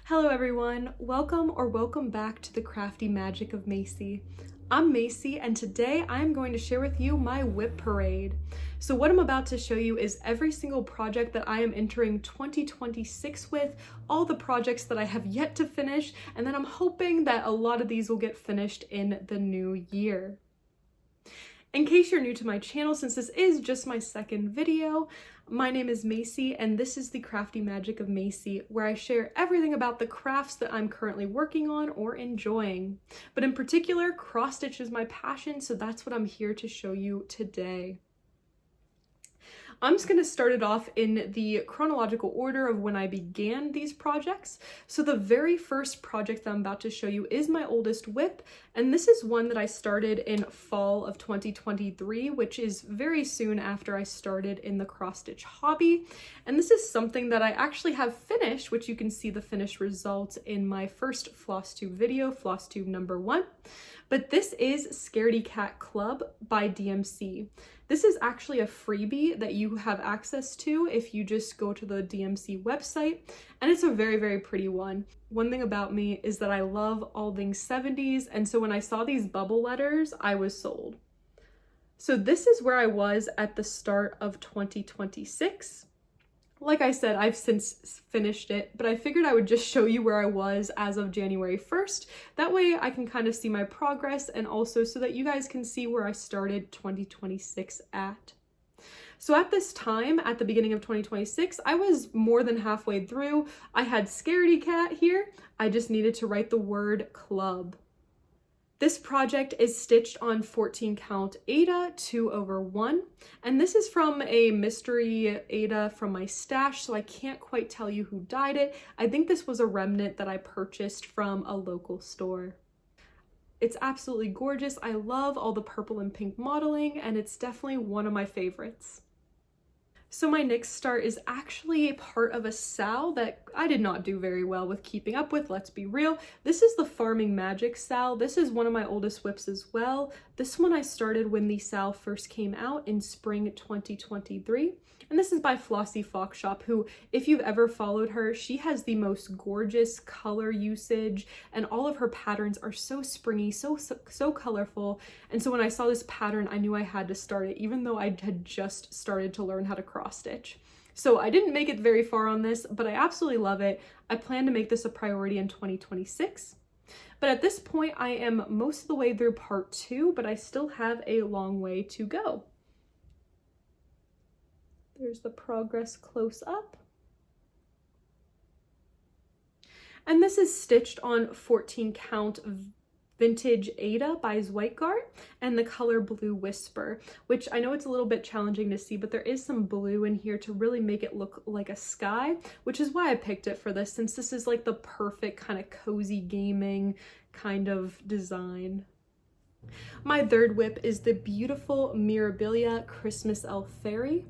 Hello everyone, welcome back to the crafty magic of Macy. I'm Macy and today I'm going to share with you my WIP parade. So what I'm about to show you is every single project that I am entering 2026 with, all the projects that I have yet to finish, and then I'm hoping that a lot of these will get finished in the new year. In case you're new to my channel, since this is just my second video, my name is Macy and this is the Crafty Magic of Macy, where I share everything about the crafts that I'm currently working on or enjoying. But in particular, cross stitch is my passion, so that's what I'm here to show you today. I'm just going to start it off in the chronological order of when I began these projects. So the very first project that I'm about to show you is my oldest WIP, and this is one that I started in fall of 2023, which is very soon after I started in the cross stitch hobby. And this is something that I actually have finished, which you can see the finished results in my first Flosstube video, Flosstube number 1. But this is Scaredy Cat Club by DMC. This is actually a freebie that you have access to if you just go to the DMC website, and it's a very, very pretty one. One thing about me is that I love all things 70s, and so when I saw these bubble letters, I was sold. So this is where I was at the start of 2026. Like I said, I've since finished it, but I figured I would just show you where I was as of January 1st. That way I can kind of see my progress, and also so that you guys can see where I started 2026 at. So at this time, at the beginning of 2026, I was more than halfway through. I had Scaredy Cat here. I just needed to write the word club. This project is stitched on 14 count Aida 2/1, and this is from a mystery Aida from my stash, so I can't quite tell you who dyed it. I think this was a remnant that I purchased from a local store. It's absolutely gorgeous. I love all the purple and pink modeling, and it's definitely one of my favorites. So my next start is actually part of a SAL that I did not do very well with keeping up with, let's be real. This is the Farming Magic SAL. This is one of my oldest WIPs as well. This one I started when the SAL first came out in spring 2023. And this is by Flossie Fox Shop, who, if you've ever followed her, she has the most gorgeous color usage, and all of her patterns are so springy, so colorful. And so when I saw this pattern, I knew I had to start it, even though I had just started to learn how to cross stitch. So I didn't make it very far on this, but I absolutely love it. I plan to make this a priority in 2026. But at this point, I am most of the way through part 2, but I still have a long way to go. There's the progress close up. And this is stitched on 14 count Vintage Aida by Zweigart and the color Blue Whisper, which I know it's a little bit challenging to see, but there is some blue in here to really make it look like a sky, which is why I picked it for this, since this is like the perfect kind of cozy gaming kind of design. My third WIP is the beautiful Mirabilia Christmas Elf Fairy.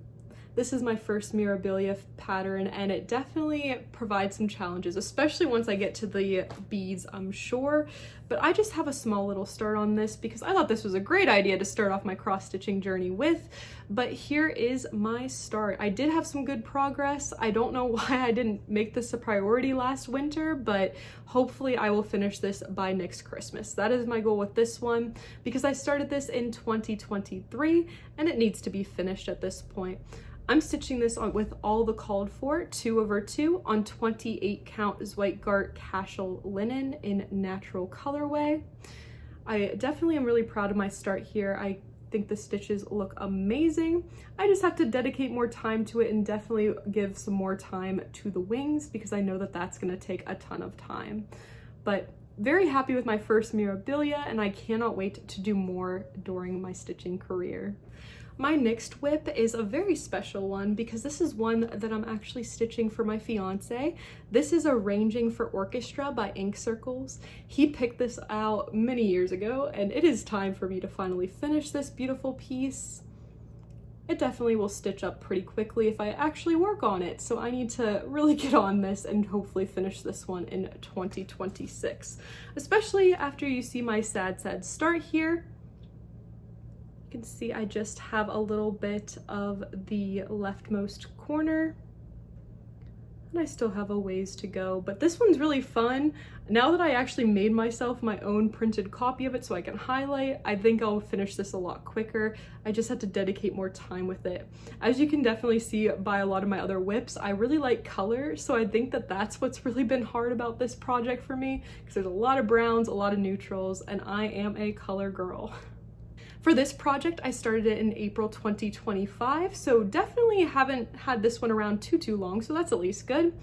This is my first Mirabilia pattern, and it definitely provides some challenges, especially once I get to the beads, I'm sure. But I just have a small little start on this because I thought this was a great idea to start off my cross-stitching journey with. But here is my start. I did have some good progress. I don't know why I didn't make this a priority last winter, but hopefully I will finish this by next Christmas. That is my goal with this one, because I started this in 2023 and it needs to be finished at this point. I'm stitching this on with all the called for 2/2 on 28 count Zweigart Cashel linen in natural colorway. I definitely am really proud of my start here. I think the stitches look amazing. I just have to dedicate more time to it and definitely give some more time to the wings, because I know that that's going to take a ton of time. But very happy with my first Mirabilia, and I cannot wait to do more during my stitching career. My next WIP is a very special one because this is one that I'm actually stitching for my fiance. This is Arranging for Orchestra by Ink Circles. He picked this out many years ago, and it is time for me to finally finish this beautiful piece. It definitely will stitch up pretty quickly if I actually work on it, so I need to really get on this and hopefully finish this one in 2026, especially after you see my sad start here. You can see I just have a little bit of the leftmost corner. and I still have a ways to go, but this one's really fun. Now that I actually made myself my own printed copy of it so I can highlight, I think I'll finish this a lot quicker. I just had to dedicate more time with it. As you can definitely see by a lot of my other WIPs, I really like color, so I think that that's what's really been hard about this project for me, because there's a lot of browns, a lot of neutrals, and I am a color girl. For this project, I started it in April 2025, so definitely haven't had this one around too long, so that's at least good.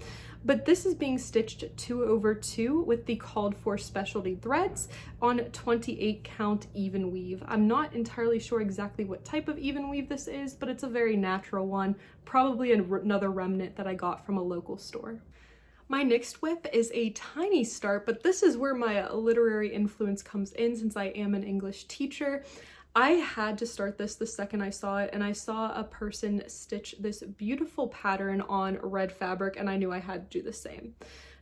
But this is being stitched 2/2 with the called for specialty threads on 28 count even weave. I'm not entirely sure exactly what type of even weave this is, but it's a very natural one, probably another remnant that I got from a local store. My next WIP is a tiny start, but this is where my literary influence comes in since I am an English teacher. I had to start this the second I saw it, and I saw a person stitch this beautiful pattern on red fabric, and I knew I had to do the same.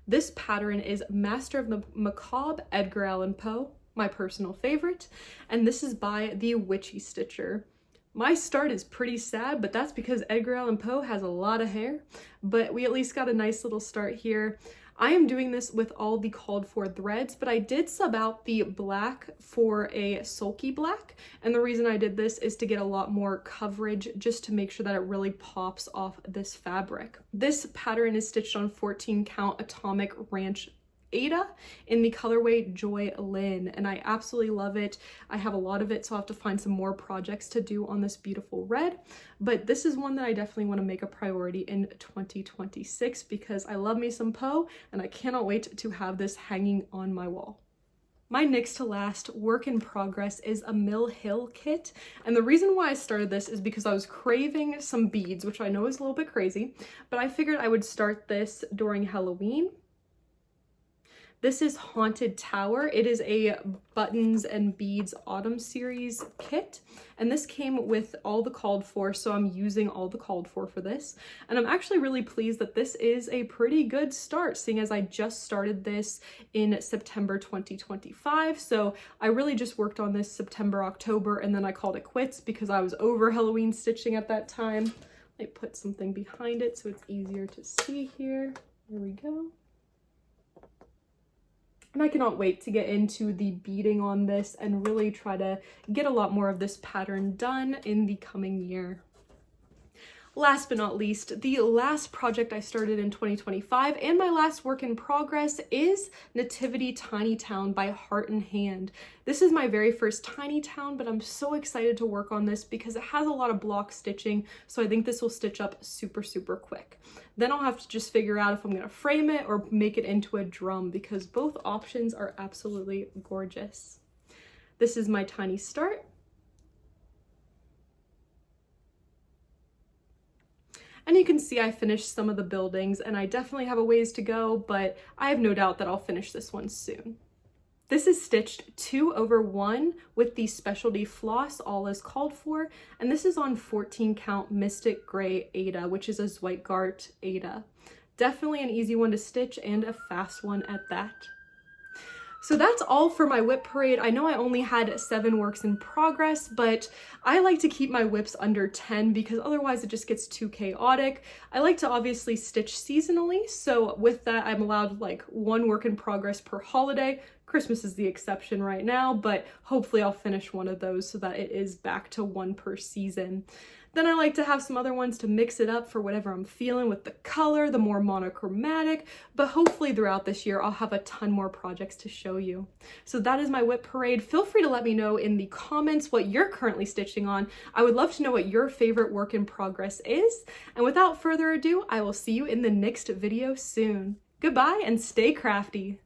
This pattern is Master of the Macabre, Edgar Allan Poe, my personal favorite, and this is by the Witchy Stitcher. My start is pretty sad, but that's because Edgar Allan Poe has a lot of hair, but we at least got a nice little start here. I am doing this with all the called for threads, but I did sub out the black for a sulky black, and the reason I did this is to get a lot more coverage, just to make sure that it really pops off this fabric. This pattern is stitched on 14 count Atomic Ranch Ada in the colorway Joy Lynn, and I absolutely love it. I have a lot of it, so I'll have to find some more projects to do on this beautiful red, but this is one that I definitely want to make a priority in 2026 because I love me some Poe, and I cannot wait to have this hanging on my wall. My next to last work in progress is a Mill Hill kit, and the reason why I started this is because I was craving some beads, which I know is a little bit crazy, but I figured I would start this during Halloween. This is Haunted Tower. It is a Buttons and Beads Autumn Series kit, and this came with all the called for, so I'm using all the called for this. And I'm actually really pleased that this is a pretty good start, seeing as I just started this in September 2025. So I really just worked on this September, October, and then I called it quits because I was over Halloween stitching at that time. I put something behind it so it's easier to see here. There we go. And I cannot wait to get into the beading on this and really try to get a lot more of this pattern done in the coming year. Last but not least, the last project I started in 2025 and my last work in progress is Nativity Tiny Town by Heart and Hand. This is my very first tiny town, but I'm so excited to work on this because it has a lot of block stitching, so I think this will stitch up super quick. Then I'll have to just figure out if I'm gonna frame it or make it into a drum because both options are absolutely gorgeous. This is my tiny start. And you can see I finished some of the buildings, and I definitely have a ways to go, but I have no doubt that I'll finish this one soon. This is stitched 2/1 with the specialty floss, all as called for, and this is on 14 count Mystic Gray Ada, which is a Zweigart Ada. Definitely an easy one to stitch and a fast one at that. So that's all for my WIP parade. I know I only had 7 works in progress, but I like to keep my WIPs under 10 because otherwise it just gets too chaotic. I like to obviously stitch seasonally, so with that I'm allowed like 1 work in progress per holiday. Christmas is the exception right now, but hopefully I'll finish one of those so that it is back to 1 per season. Then I like to have some other ones to mix it up for whatever I'm feeling with the color, the more monochromatic, but hopefully throughout this year I'll have a ton more projects to show you. So that is my WIP parade. Feel free to let me know in the comments what you're currently stitching on. I would love to know what your favorite work in progress is. And without further ado, I will see you in the next video soon. Goodbye and stay crafty.